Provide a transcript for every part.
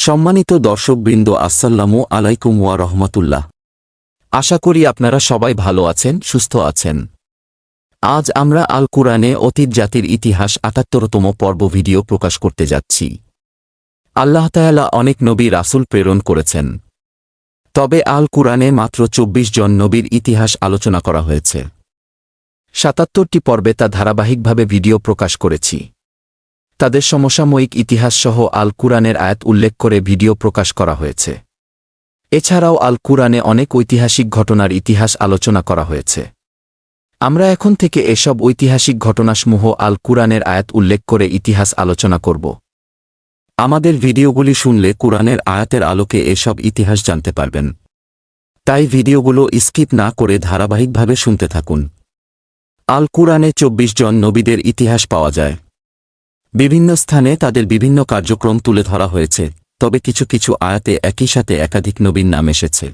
সম্মানিত দর্শকবৃন্দ, আসসালামু আলাইকুম ওয়া রহমাতুল্লাহ। আশা করি আপনারা সবাই ভালো আছেন, সুস্থ আছেন। আজ আমরা আল কুরআনে অতীত জাতির ইতিহাস ৭৮তম পর্ব ভিডিও প্রকাশ করতে যাচ্ছি। আল্লাহ তাআলা অনেক নবী রাসূল প্রেরণ করেছেন, তবে আল কুরআনে মাত্র ২৪ জন নবীর ইতিহাস আলোচনা করা হয়েছে। ৭৭টি পর্বে তা ধারাবাহিকভাবে ভিডিও প্রকাশ করেছি। তাদের সমসাময়িক ইতিহাসসহ আল কুরআনের আয়াত উল্লেখ করে ভিডিও প্রকাশ করা হয়েছে। এছাড়াও আল কুরআনে অনেক ঐতিহাসিক ঘটনার ইতিহাস আলোচনা করা হয়েছে। আমরা এখন থেকে এসব ঐতিহাসিক ঘটনাসমূহ আল কুরআনের আয়াত উল্লেখ করে ইতিহাস আলোচনা করব। আমাদের ভিডিওগুলি শুনলে কুরআনের আয়াতের আলোকে এসব ইতিহাস জানতে পারবেন। তাই ভিডিওগুলো স্কিপ না করে ধারাবাহিকভাবে শুনতে থাকুন। আল কুরআনে ২৪ জন নবীদের ইতিহাস পাওয়া যায়। বিভিন্ন স্থানে তাদের বিভিন্ন কার্যক্রম তুলে ধরা হয়েছে, তবে কিছু কিছু আয়াতে একই সাথে একাধিক নবীর নাম এসেছে।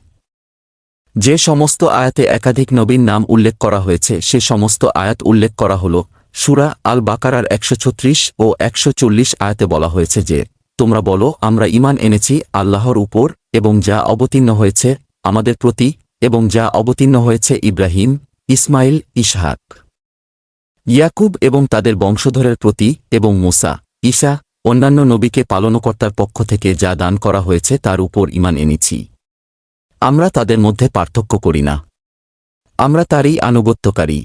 যে সমস্ত আয়াতে একাধিক নবীর নাম উল্লেখ করা হয়েছে সে সমস্ত আয়াত উল্লেখ করা হল। সূরা আল বাকারার ১৩৬ ও ১৪০ আয়াতে বলা হয়েছে যে, তোমরা বলো, আমরা ঈমান এনেছি আল্লাহর উপর এবং যা অবতীর্ণ হয়েছে আমাদের প্রতি, এবং যা অবতীর্ণ হয়েছে ইব্রাহিম, ইসমাইল, ইসহাক, ইয়াকুব এবং তাদের বংশধরের প্রতি, এবং মুসা, ঈসা, অন্যান্য নবীকে পালনকর্তার পক্ষ থেকে যা দান করা হয়েছে তার উপর ঈমান এনেছি। আমরা তাদের মধ্যে পার্থক্য করি না, আমরা তারই আনুগত্যকারী।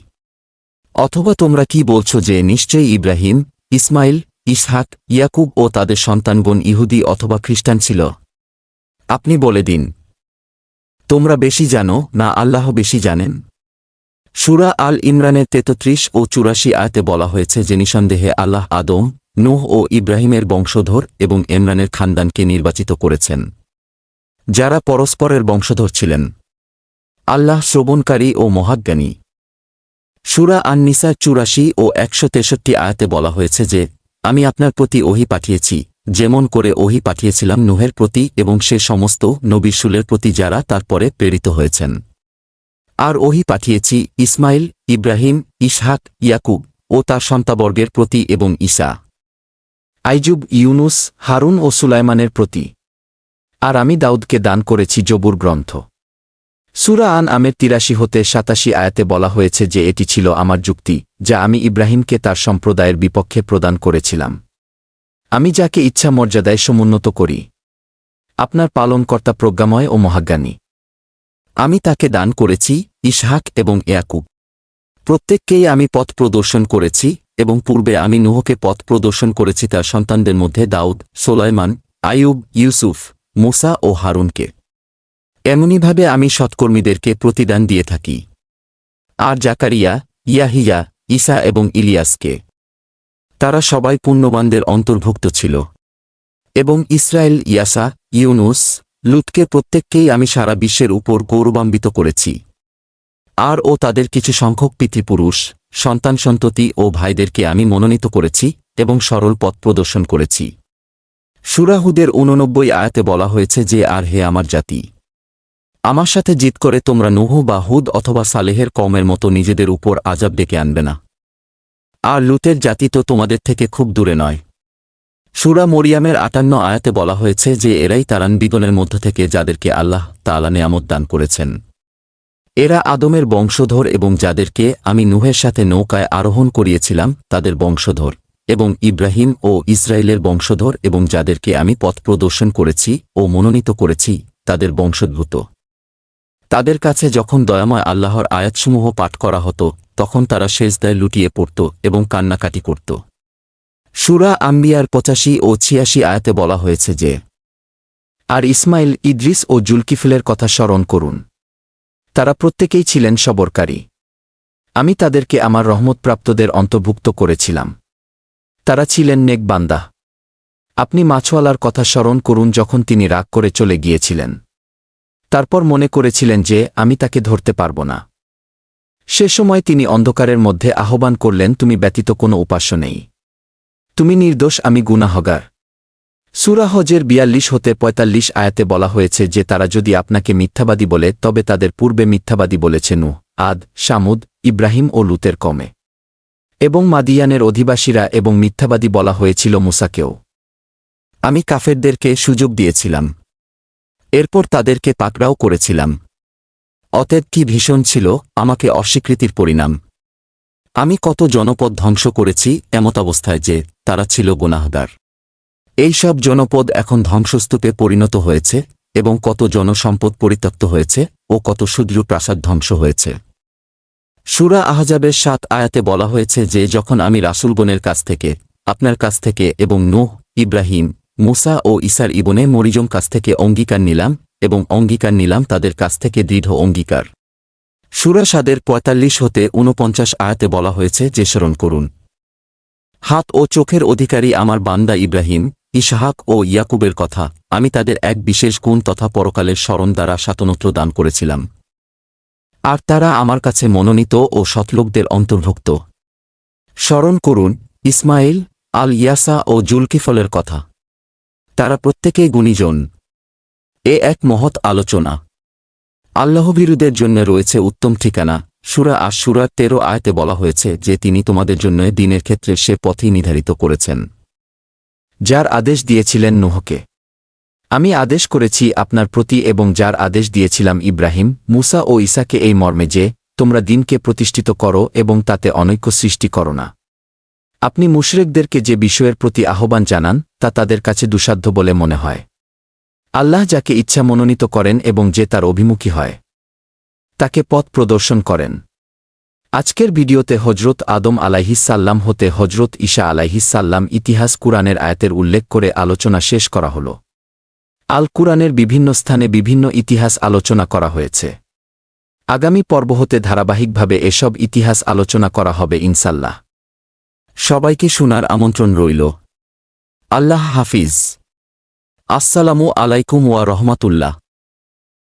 অথবা তোমরা কি বলছ যে নিশ্চয়ই ইব্রাহিম, ইসমাইল, ইসহাক, ইয়াকুব ও তাদের সন্তানগণ ইহুদি অথবা খ্রিস্টান ছিল? আপনি বলে দিন, তোমরা বেশি জানো না আল্লাহ বেশি জানেন? সূরা আল ইমরানের ৩৩ ও ৮৪ আয়াতে বলা হয়েছে যে নিঃসন্দেহে আল্লাহ আদম, নূহ ও ইব্রাহিমের বংশধর এবং ইমরানের খানদানকে নির্বাচিত করেছেন, যারা পরস্পরের বংশধর ছিলেন। আল্লাহ শ্রবণকারী ও মহাজ্ঞানী। সূরা আন-নিসা ৮৪ ও ১৬৩ আয়াতে বলা হয়েছে যে, আমি আপনার প্রতি ওহী পাঠিয়েছি, যেমন করে ওহী পাঠিয়েছিলাম নূহের প্রতি এবং সে সমস্ত নবী-রাসূলের প্রতি যারা তারপরে প্রেরিত হয়েছেন। আর ওহী পাঠিয়েছি ইসমাইল, ইব্রাহিম, ইসহাক, ইয়াকুব ও তার সন্তানবর্গের প্রতি এবং ঈসা, আইয়ুব, ইউনুস, হারুন ও সুলাইমানের প্রতি। আর আমি দাউদকে দান করেছি জবুর গ্রন্থ। সূরা আন আমের ৮৩ হতে ৮৭ আয়াতে বলা হয়েছে যে এটি ছিল আমার যুক্তি, যা আমি ইব্রাহিমকে তার সম্প্রদায়ের বিপক্ষে প্রদান করেছিলাম। আমি যাকে ইচ্ছা মর্যাদায় সমুন্নত করি। আপনার পালনকর্তা প্রজ্ঞাময় ও মহাজ্ঞানী। আমি তাকে দান করেছি ইসহাক এবং ইয়াকুব। প্রত্যেককেই আমি পথ প্রদর্শন করেছি, এবং পূর্বে আমি নূহকে পথ প্রদর্শন করেছি তার সন্তানদের মধ্যে দাউদ, সুলাইমান, আইয়ুব, ইউসুফ, মুসা ও হারুনকে। এমনিভাবে আমি সৎকর্মীদেরকে প্রতিদান দিয়ে থাকি। আর জাকারিয়া, ইয়াহিয়া, ঈসা এবং ইলিয়াসকে। তারা সবাই পুণ্যবানদের অন্তর্ভুক্ত ছিল। এবং ইসরায়েল, ইয়াসা, ইউনুস, লুতকে প্রত্যেককেই আমি সারা বিশ্বের উপর গৌরবান্বিত করেছি। আর ও তাদের কিছু সংখ্যক পিতৃপুরুষ, সন্তান-সন্ততি ও ভাইদেরকে আমি মনোনীত করেছি এবং সরল পথ প্রদর্শন করেছি। সূরা হুদের ৮৯ আয়াতে বলা হয়েছে যে, আর হে আমার জাতি, আমার সাথে জিদ করে তোমরা নূহ বা হুদ অথবা সালেহের কওমের মতো নিজেদের উপর আযাব ডেকে আনবে না। আর লুতের জাতি তো তোমাদের থেকে খুব দূরে নয়। সূরা মরিয়ামের ৫৮ আয়াতে বলা হয়েছে যে এরাই তারানবিগণের মধ্য থেকে যাদেরকে আল্লাহ তাআলা নেয়ামত দান করেছেন। এরা আদমের বংশধর এবং যাদেরকে আমি নূহের সাথে নৌকায় আরোহণ করিয়েছিলাম তাদের বংশধর, এবং ইব্রাহিম ও ইসরায়েলের বংশধর এবং যাদেরকে আমি পথ প্রদর্শন করেছি ও মনোনীত করেছি তাদের বংশোদ্ভূত। তাদের কাছে যখন দয়াময় আল্লাহর আয়াতসমূহ পাঠ করা হতো তখন তারা সেজদায় লুটিয়ে পড়ত এবং কান্নাকাটি করত। সূরা আম্বিয়ার ৮৫ ও ৮৬ আয়াতে বলা হয়েছে যে, আর ইসমাইল, ইদ্রিস ও জুলকিফলের কথা স্মরণ করুন। তারা প্রত্যেকেই ছিলেন সবরকারী। আমি তাদেরকে আমার রহমতপ্রাপ্তদের অন্তর্ভুক্ত করেছিলাম। তারা ছিলেন নেক বান্দা। আপনি মাছওয়ালার কথা স্মরণ করুন যখন তিনি রাগ করে চলে গিয়েছিলেন। তারপর মনে করেছিলেন যে আমি তাকে ধরতে পারব না। সে সময় তিনি অন্ধকারের মধ্যে আহ্বান করলেন, তুমি ব্যতীত কোনো উপাস্য নেই। তুমি নির্দোষ, আমি গুনাহগার। সূরা হজের ৪২ হতে ৪৫ আয়াতে বলা হয়েছে যে তারা যদি আপনাকে মিথ্যাবাদী বলে তবে তাদের পূর্বে মিথ্যাবাদী বলেছে নূহ, আদ, শামুদ, ইব্রাহিম ও লুতের কমে, এবং মাদিয়ানের অধিবাসীরা, এবং মিথ্যাবাদী বলা হয়েছিল মুসাকেও। আমি কাফেরদেরকে সুযোগ দিয়েছিলাম। এরপর তাদেরকে পাকড়াও করেছিলাম। অতএব কি ভীষণ ছিল আমাকে অস্বীকৃতির পরিণাম। আমি কত জনপদ ধ্বংস করেছি এমতাবস্থায় যে তারা ছিল গুনাহগার। এই সব জনপদ এখন ধ্বংসস্তূপে পরিণত হয়েছে এবং কত জনসম্পদ পরিত্যক্ত হয়েছে ও কত সুদৃঢ় প্রাসাদ ধ্বংস হয়েছে। সূরা আহজাবের ৭ আয়াতে বলা হয়েছে যে যখন আমি রাসূলগণের কাছ থেকে, আপনার কাছ থেকে এবং নূহ, ইব্রাহিম, মূসা ও ঈসার ইবনে মরিয়ম কাছ থেকে অঙ্গীকার নিলাম এবং অঙ্গীকার নিলাম তাদের কাছ থেকে দৃঢ় অঙ্গীকার। সূরা সাদের ৪৫ হতে ৪৯ আয়াতে বলা হয়েছে যে স্মরণ করুন হাত ও চোখের অধিকারী আমার বান্দা ইব্রাহিম, ইসহাক ও ইয়াকুবের কথা, আমি তাদের এক বিশেষ গুণ তথা পরকালের স্মরণ দ্বারা স্বাতন্ত্র্য দান করেছিলাম। আর তারা আমার কাছে মনোনীত ও সৎলোকদের অন্তর্ভুক্ত। স্মরণ করুন ইসমাইল, আল ইয়াসা ও জুলকিফলের কথা। তারা প্রত্যেকেই গুণীজন। এ এক মহৎ আলোচনা। আল্লাহভীরুদের জন্য রয়েছে উত্তম ঠিকানা। সূরা আশ-শূরার ১৩ আয়াতে বলা হয়েছে যে তিনি তোমাদের জন্য দ্বীনের ক্ষেত্রে সে পথই নির্ধারিত করেছেন যার আদেশ দিয়েছিলেন নূহকে। আমি আদেশ করেছি আপনার প্রতি এবং যার আদেশ দিয়েছিলাম ইব্রাহিম, মূসা ও ঈসাকে এই মর্মে যে তোমরা দ্বীনকে প্রতিষ্ঠিত করো এবং তাতে অনৈক্য সৃষ্টি করো না। আপনি মুশরিকদেরকে যে বিষয়ের প্রতি আহ্বান জানান তা তাদের কাছে দুঃসাধ্য বলে মনে হয়। আল্লাহ যাকে ইচ্ছা মনোনীত করেন এবং যে তার অভিমুখী হয় তাকে পথ প্রদর্শন করেন। আজকের ভিডিওতে হজরত আদম আলাইহিসসাল্লাম হতে হজরত ঈসা আলাইহিসসাল্লাম ইতিহাস কুরআনের আয়াতের উল্লেখ করে আলোচনা শেষ করা হল। আল কুরআনের বিভিন্ন স্থানে বিভিন্ন ইতিহাস আলোচনা করা হয়েছে। আগামী পর্ব হতে ধারাবাহিকভাবে এসব ইতিহাস আলোচনা করা হবে ইনশাল্লাহ। সবাইকে শোনার আমন্ত্রণ রইল। আল্লাহ হাফিজ। আসসালামু আলাইকুম ওয়া রহমাতুল্লাহ।